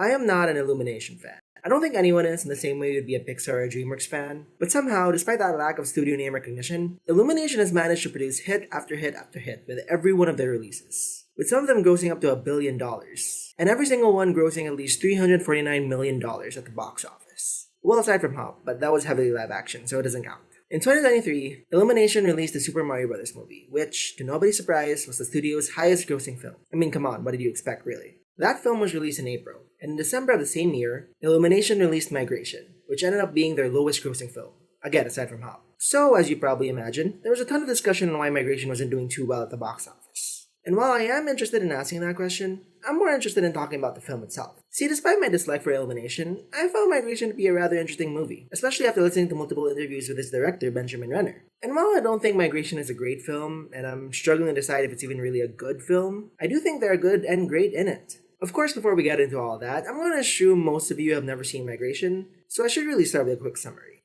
I am not an Illumination fan. I don't think anyone is in the same way you'd be a Pixar or DreamWorks fan, but somehow, despite that lack of studio name recognition, Illumination has managed to produce hit after hit after hit with every one of their releases, with some of them grossing up to $1 billion, and every single one grossing at least $349 million at the box office. Well, aside from Hop, but that was heavily live action, so it doesn't count. In 2023, Illumination released the Super Mario Bros. Movie, which, to nobody's surprise, was the studio's highest grossing film. I mean, come on, what did you expect, really? That film was released in April, and in December of the same year, Illumination released Migration, which ended up being their lowest grossing film. Again, aside from Hop. So, as you probably imagine, there was a ton of discussion on why Migration wasn't doing too well at the box office. And while I am interested in asking that question, I'm more interested in talking about the film itself. See, despite my dislike for Illumination, I found Migration to be a rather interesting movie, especially after listening to multiple interviews with its director, Benjamin Renner. And while I don't think Migration is a great film, and I'm struggling to decide if it's even really a good film, I do think there are good and great in it. Of course, before we get into all that, I'm going to assume most of you have never seen Migration, so I should really start with a quick summary.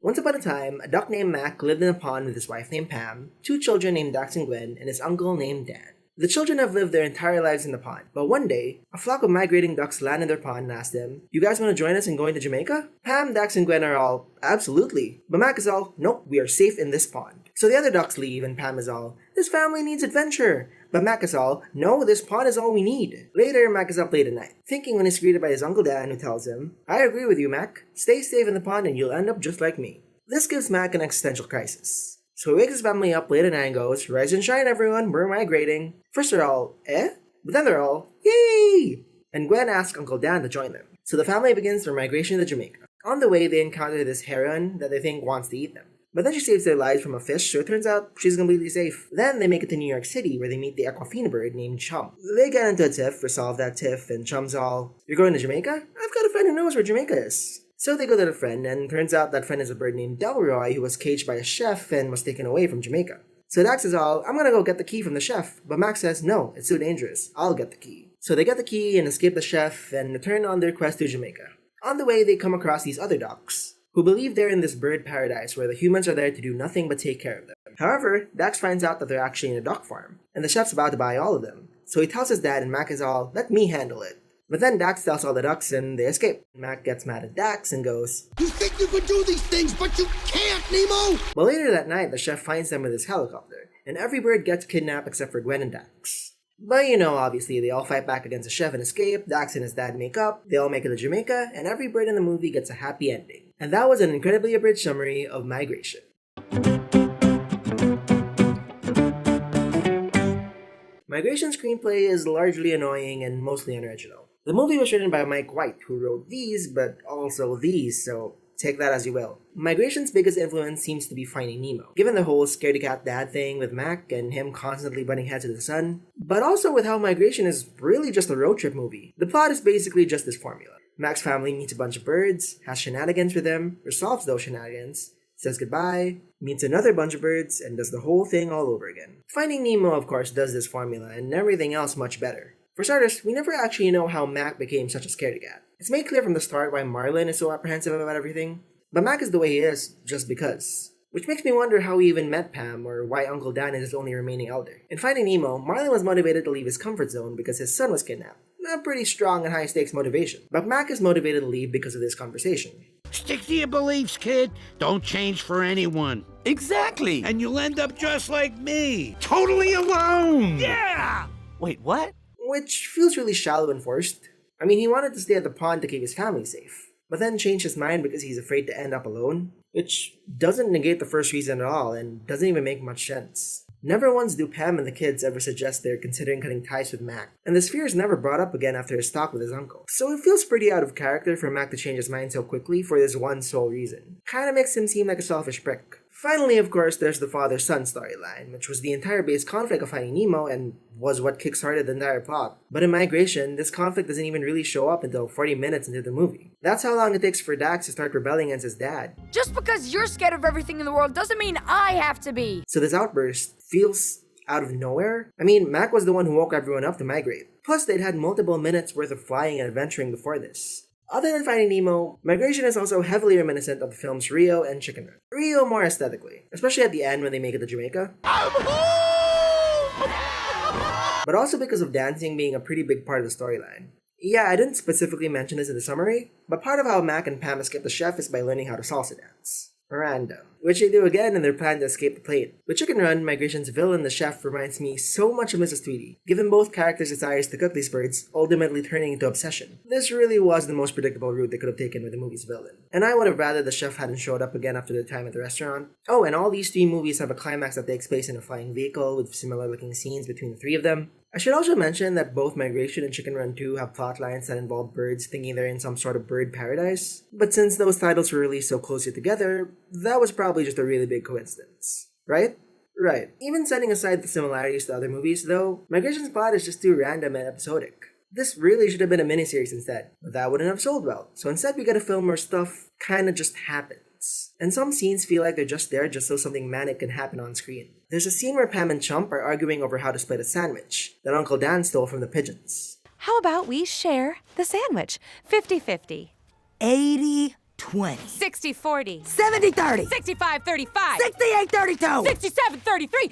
Once upon a time, a duck named Mac lived in a pond with his wife named Pam, two children named Dax and Gwen, and his uncle named Dan. The children have lived their entire lives in the pond, but one day, a flock of migrating ducks land in their pond and ask them, "You guys want to join us in going to Jamaica?" Pam, Dax, and Gwen are all, "Absolutely." But Mac is all, "Nope, we are safe in this pond." So the other ducks leave, and Pam is all, "This family needs adventure." But Mac is all, "No, this pond is all we need." Later, Mac is up late at night, thinking when he's greeted by his Uncle Dan, who tells him, "I agree with you, Mac. Stay safe in the pond and you'll end up just like me." This gives Mac an existential crisis. So he wakes his family up late at night and goes, "Rise and shine, everyone, we're migrating." First they're all, "Eh?" But then they're all, "Yay!" And Gwen asks Uncle Dan to join them. So the family begins their migration to Jamaica. On the way, they encounter this heron that they think wants to eat them. But then she saves their lives from a fish, so it turns out she's completely safe. Then they make it to New York City, where they meet the Aquafina bird named Chum. They get into a tiff, resolve that tiff, and Chum's all, "You're going to Jamaica? I've got a friend who knows where Jamaica is." So they go to the friend, and turns out that friend is a bird named Delroy, who was caged by a chef and was taken away from Jamaica. So Dax is all, "I'm gonna go get the key from the chef," but Max says, "No, it's too dangerous. I'll get the key." So they get the key and escape the chef and return on their quest to Jamaica. On the way, they come across these other ducks, who believe they're in this bird paradise where the humans are there to do nothing but take care of them. However, Dax finds out that they're actually in a duck farm, and the chef's about to buy all of them. So he tells his dad, and Mac is all, "Let me handle it." But then Dax tells all the ducks and they escape. Mac gets mad at Dax and goes, "You think you can do these things, but you can't, Nemo!" But later that night, the chef finds them with his helicopter, and every bird gets kidnapped except for Gwen and Dax. But obviously they all fight back against the chef and escape, Dax and his dad make up, they all make it to Jamaica, and every bird in the movie gets a happy ending. And that was an incredibly abridged summary of Migration. Migration's screenplay is largely annoying and mostly unoriginal. The movie was written by Mike White, who wrote these, but also these, so take that as you will. Migration's biggest influence seems to be Finding Nemo, given the whole scaredy cat dad thing with Mac and him constantly butting heads with the sun, but also with how Migration is really just a road trip movie. The plot is basically just this formula. Mac's family meets a bunch of birds, has shenanigans with them, resolves those shenanigans, says goodbye, meets another bunch of birds, and does the whole thing all over again. Finding Nemo, of course, does this formula and everything else much better. For starters, we never actually know how Mac became such a scaredy cat. It's made clear from the start why Marlin is so apprehensive about everything, but Mac is the way he is just because. Which makes me wonder how he even met Pam, or why Uncle Dan is his only remaining elder. In Finding Nemo, Marlin was motivated to leave his comfort zone because his son was kidnapped. A pretty strong and high-stakes motivation. But Mac is motivated to leave because of this conversation. "Stick to your beliefs, kid. Don't change for anyone." Exactly. "And you'll end up just like me. Totally alone." Yeah! Wait, what? Which feels really shallow and forced. I mean, he wanted to stay at the pond to keep his family safe, but then changed his mind because he's afraid to end up alone, which doesn't negate the first reason at all and doesn't even make much sense. Never once do Pam and the kids ever suggest they're considering cutting ties with Mac, and this fear is never brought up again after his talk with his uncle. So it feels pretty out of character for Mac to change his mind so quickly for this one sole reason. Kinda makes him seem like a selfish prick. Finally, of course, there's the father-son storyline, which was the entire base conflict of Finding Nemo and was what kickstarted the entire plot. But in Migration, this conflict doesn't even really show up until 40 minutes into the movie. That's how long it takes for Dax to start rebelling against his dad. Just because you're scared of everything in the world doesn't mean I have to be. So this outburst feels out of nowhere. I mean, Mac was the one who woke everyone up to migrate. Plus, they'd had multiple minutes worth of flying and adventuring before this. Other than Finding Nemo, Migration is also heavily reminiscent of the films Rio and Chicken Run. Rio more aesthetically, especially at the end when they make it to Jamaica. but also because of dancing being a pretty big part of the storyline. Yeah, I didn't specifically mention this in the summary, but part of how Mac and Pam escape the chef is by learning how to salsa dance. Random. Which they do again in their plan to escape the plane. With Chicken Run, Migration's villain, the chef, reminds me so much of Mrs. Tweety, given both characters' desires to cook these birds, ultimately turning into obsession. This really was the most predictable route they could have taken with the movie's villain. And I would have rather the chef hadn't showed up again after their time at the restaurant. Oh, and all these three movies have a climax that takes place in a flying vehicle with similar looking scenes between the three of them. I should also mention that both Migration and Chicken Run 2 have plot lines that involve birds thinking they're in some sort of bird paradise, but since those titles were released so closely together, that was probably just a really big coincidence. Right? Right. Even setting aside the similarities to other movies, though, Migration's plot is just too random and episodic. This really should have been a miniseries instead, but that wouldn't have sold well, so instead we get a film where stuff kinda just happens. And some scenes feel like they're just there just so something manic can happen on screen. There's a scene where Pam and Chump are arguing over how to split a sandwich that Uncle Dan stole from the pigeons. How about we share the sandwich? 50-50. 80-20. 60-40. 70-30. 65-35. 68-32. 67-33.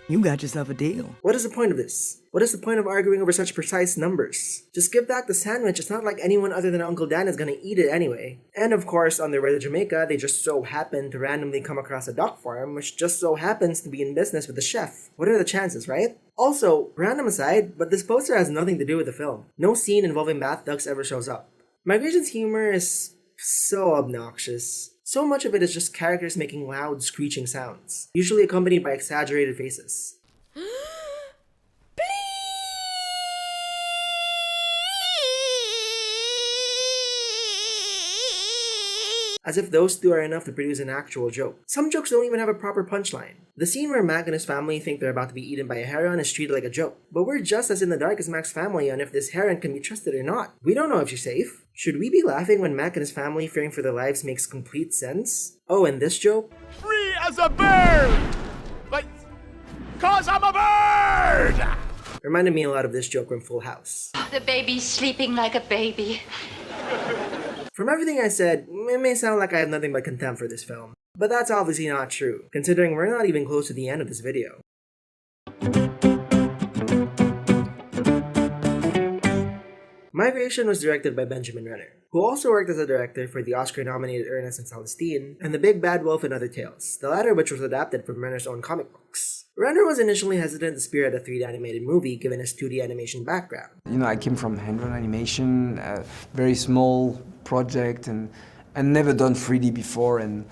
You got yourself a deal. What is the point of this? What is the point of arguing over such precise numbers? Just give back the sandwich, it's not like anyone other than Uncle Dan is gonna eat it anyway. And of course, on their way to Jamaica, they just so happen to randomly come across a duck farm, which just so happens to be in business with the chef. What are the chances, right? Also, random aside, but this poster has nothing to do with the film. No scene involving bath ducks ever shows up. Migration's humor is so obnoxious. So much of it is just characters making loud, screeching sounds, usually accompanied by exaggerated faces. As if those two are enough to produce an actual joke. Some jokes don't even have a proper punchline. The scene where Mac and his family think they're about to be eaten by a heron is treated like a joke, but we're just as in the dark as Mac's family on if this heron can be trusted or not. We don't know if she's safe. Should we be laughing when Mac and his family fearing for their lives makes complete sense? Oh, and this joke? Free as a bird! But, 'cause I'm a bird! Reminded me a lot of this joke from Full House. The baby's sleeping like a baby. From everything I said, it may sound like I have nothing but contempt for this film. But that's obviously not true, considering we're not even close to the end of this video. Migration was directed by Benjamin Renner, who also worked as a director for the Oscar-nominated Ernest and Celestine and The Big Bad Wolf and Other Tales, the latter which was adapted from Renner's own comic books. Renner was initially hesitant to spearhead a 3D animated movie given his 2D animation background. You know, I came from hand-drawn animation, a very small project, and never done 3D before, and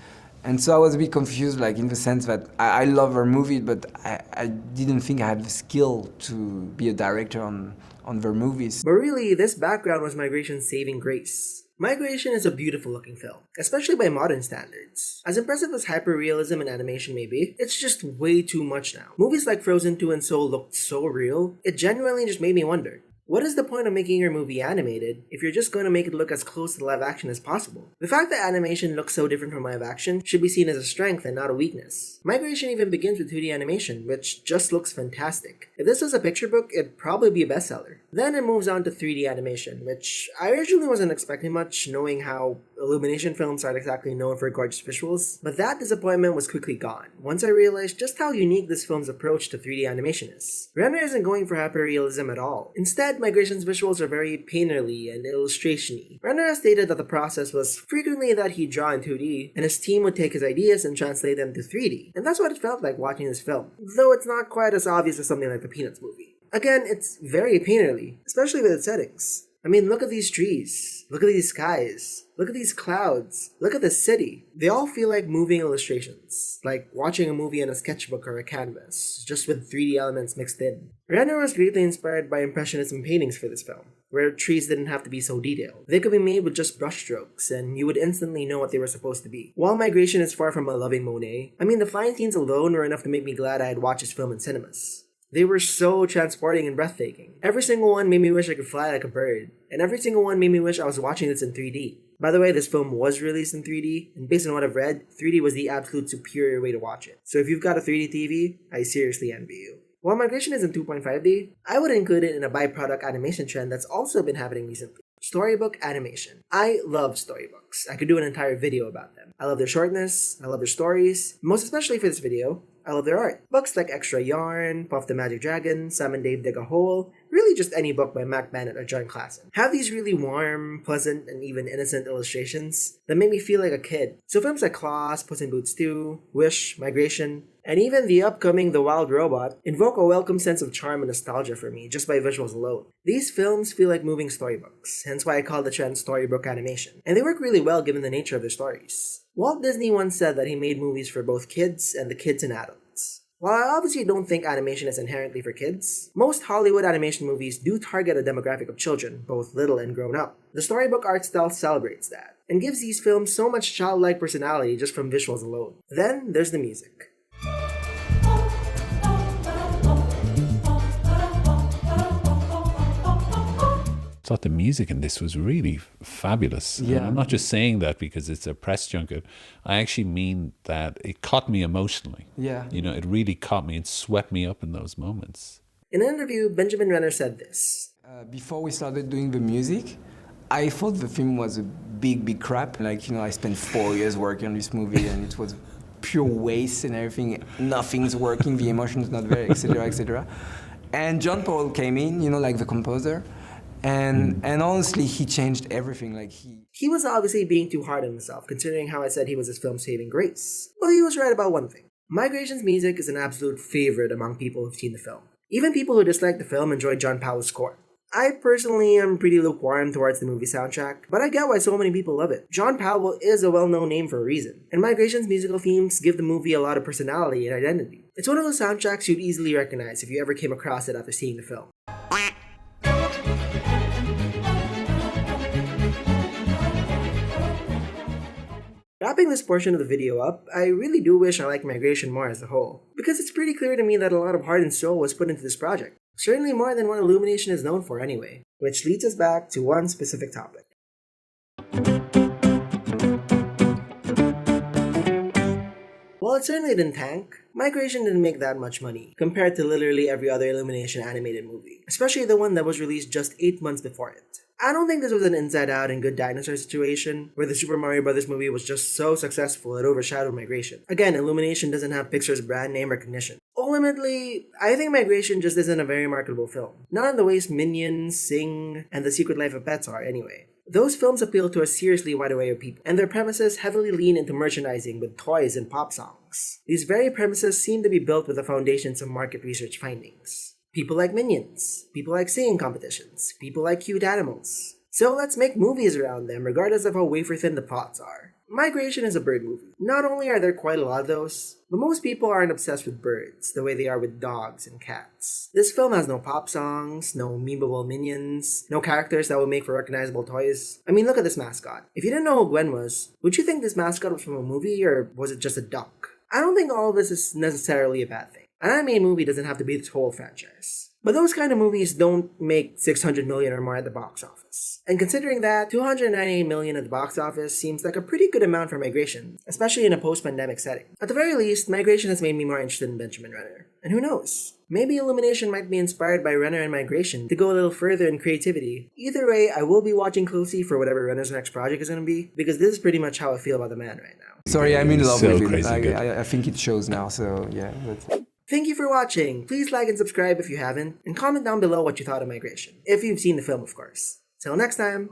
so I was a bit confused, like in the sense that I love her movie, but I didn't think I had the skill to be a director on their movies. But really, this background was Migration's saving grace. Migration is a beautiful looking film, especially by modern standards. As impressive as hyperrealism and animation may be, it's just way too much now. Movies like Frozen 2 and Soul looked so real, it genuinely just made me wonder, what is the point of making your movie animated if you're just going to make it look as close to live action as possible? The fact that animation looks so different from live action should be seen as a strength and not a weakness. Migration even begins with 2D animation, which just looks fantastic. If this was a picture book, it'd probably be a bestseller. Then it moves on to 3D animation, which I originally wasn't expecting much, knowing how Illumination films aren't exactly known for gorgeous visuals, but that disappointment was quickly gone once I realized just how unique this film's approach to 3D animation is. Renner isn't going for hyperrealism at all. Instead, Migration's visuals are very painterly and illustration-y. Renner has stated that the process was frequently that he'd draw in 2D, and his team would take his ideas and translate them to 3D, and that's what it felt like watching this film, though it's not quite as obvious as something like the Peanuts movie. Again, it's very painterly, especially with its settings. I mean, look at these trees, look at these skies, look at these clouds, look at this city. They all feel like moving illustrations, like watching a movie on a sketchbook or a canvas, just with 3D elements mixed in. Renner was greatly inspired by Impressionism paintings for this film, where trees didn't have to be so detailed. They could be made with just brushstrokes, and you would instantly know what they were supposed to be. While Migration is far from a loving Monet, I mean, the flying scenes alone were enough to make me glad I had watched this film in cinemas. They were so transporting and breathtaking. Every single one made me wish I could fly like a bird, and every single one made me wish I was watching this in 3D. By the way, this film was released in 3D, and based on what I've read, 3D was the absolute superior way to watch it. So if you've got a 3D TV, I seriously envy you. While Migration is in 2.5D, I would include it in a byproduct animation trend that's also been happening recently. Storybook animation. I love storybooks. I could do an entire video about them. I love their shortness, I love their stories. Most especially for this video, I love their art. Books like Extra Yarn, Puff the Magic Dragon, Sam and Dave Dig a Hole, really just any book by Mac Bennett or John Klassen, have these really warm, pleasant, and even innocent illustrations that make me feel like a kid. So films like Klaus, Puss in Boots 2, Wish, Migration, and even the upcoming The Wild Robot invoke a welcome sense of charm and nostalgia for me just by visuals alone. These films feel like moving storybooks, hence why I call the trend storybook animation, and they work really well given the nature of their stories. Walt Disney once said that he made movies for both kids and the kids and adults. While I obviously don't think animation is inherently for kids, most Hollywood animation movies do target a demographic of children, both little and grown up. The storybook art style celebrates that, and gives these films so much childlike personality just from visuals alone. Then there's the music. I thought the music in this was really fabulous. Yeah. And I'm not just saying that because it's a press junket. I actually mean that it caught me emotionally. Yeah. You know, it really caught me and swept me up in those moments. In an interview, Benjamin Renner said this. Before we started doing the music, I thought the film was a big crap. Like, you know, I spent 4 years working on this movie and it was pure waste and everything. Nothing's working, the emotion's not there, etc., etc. And John Powell came in, you know, like the composer. And honestly, he changed everything. Like he was obviously being too hard on himself, considering how I said he was his film's saving grace. Well, he was right about one thing. Migration's music is an absolute favorite among people who've seen the film. Even people who dislike the film enjoy John Powell's score. I personally am pretty lukewarm towards the movie soundtrack, but I get why so many people love it. John Powell is a well-known name for a reason, and Migration's musical themes give the movie a lot of personality and identity. It's one of those soundtracks you'd easily recognize if you ever came across it after seeing the film. Wrapping this portion of the video up, I really do wish I liked Migration more as a whole, because it's pretty clear to me that a lot of heart and soul was put into this project. Certainly more than what Illumination is known for anyway, which leads us back to one specific topic. While it certainly didn't tank, Migration didn't make that much money, compared to literally every other Illumination animated movie, especially the one that was released just 8 months before it. I don't think this was an Inside Out and Good Dinosaur situation, where the Super Mario Bros. Movie was just so successful it overshadowed Migration. Again, Illumination doesn't have Pixar's brand name recognition. Ultimately, I think Migration just isn't a very marketable film. Not in the ways Minions, Sing, and The Secret Life of Pets are anyway. Those films appeal to a seriously wide array of people, and their premises heavily lean into merchandising with toys and pop songs. These very premises seem to be built with the foundations of market research findings. People like Minions, people like singing competitions, people like cute animals. So let's make movies around them regardless of how wafer thin the plots are. Migration is a bird movie. Not only are there quite a lot of those, but most people aren't obsessed with birds the way they are with dogs and cats. This film has no pop songs, no memeable minions, no characters that would make for recognizable toys. I mean, look at this mascot. If you didn't know who Gwen was, would you think this mascot was from a movie or was it just a duck? I don't think all of this is necessarily a bad thing. An animated movie doesn't have to be this whole franchise. But those kind of movies don't make $600 million or more at the box office. And considering that, $298 million at the box office seems like a pretty good amount for Migration, especially in a post-pandemic setting. At the very least, Migration has made me more interested in Benjamin Renner. And who knows? Maybe Illumination might be inspired by Renner and Migration to go a little further in creativity. Either way, I will be watching closely for whatever Renner's next project is going to be, because this is pretty much how I feel about the man right now. Sorry, I'm in love So with crazy it. good. I think it shows now, so yeah. That's... Thank you for watching. Please like and subscribe if you haven't, and comment down below what you thought of Migration, if you've seen the film, of course. Till next time!